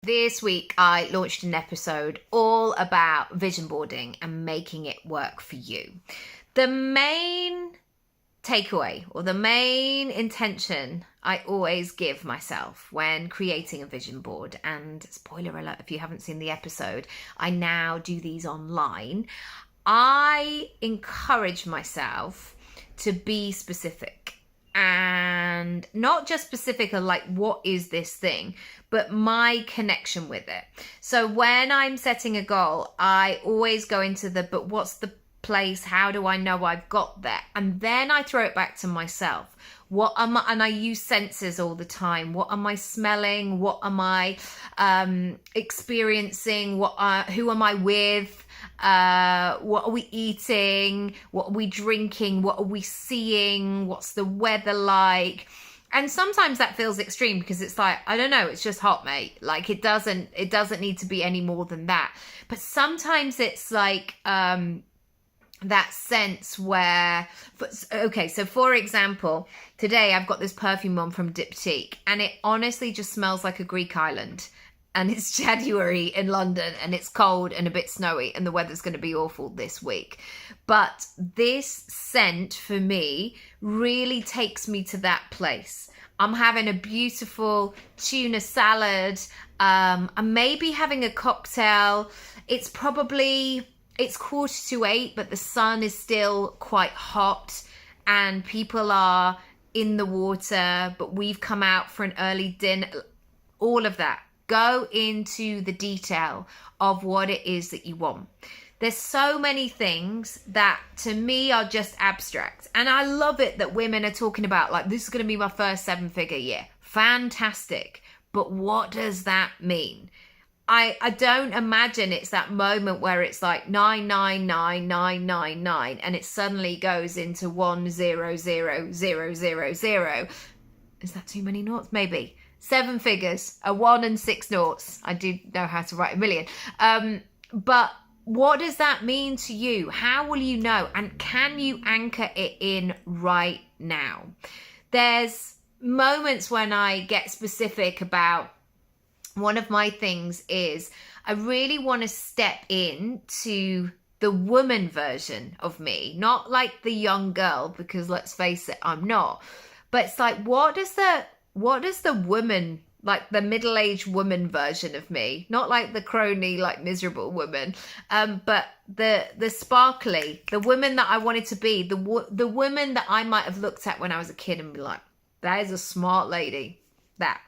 This week I launched an episode all about vision boarding and making it work for you. The main takeaway or the main intention I always give myself when creating a vision board, and spoiler alert if you haven't seen the episode, I now do these online. I encourage myself to be specific. And not just specific of like, what is this thing, but my connection with it. So when I'm setting a goal, I always go into but what's the place? How do I know I've got there? And then I throw it back to myself. And I use senses all the time. What am I smelling? What am I experiencing? Who am I with? What are we eating? What are we drinking? What are we seeing? What's the weather like? And sometimes that feels extreme because it's like, I don't know, it's just hot, mate. Like it doesn't need to be any more than that. But sometimes it's like that sense where, okay, so for example, today I've got this perfume on from Diptyque and it honestly just smells like a Greek island. And it's January in London and it's cold and a bit snowy and the weather's going to be awful this week. But this scent for me really takes me to that place. I'm having a beautiful tuna salad. I'm maybe having a cocktail. It's 7:45, but the sun is still quite hot and people are in the water, but we've come out for an early dinner. All of that. Go into the detail of what it is that you want. There's so many things that to me are just abstract. And I love it that women are talking about like, this is going to be my first 7-figure year. Fantastic. But what does that mean? I don't imagine it's that moment where it's like 9999999 and it suddenly goes into 100000. Is that too many noughts? Maybe. 7 figures, a 1 and 6 noughts. I do know how to write a million. But what does that mean to you? How will you know? And can you anchor it in right now? There's moments when I get specific about one of my things is I really want to step into the woman version of me, not like the young girl, because let's face it, I'm not. But it's like, what does the woman, like the middle-aged woman version of me, not like the crony, like miserable woman, but the sparkly, the woman that I wanted to be, the woman that I might have looked at when I was a kid and be like, that is a smart lady. That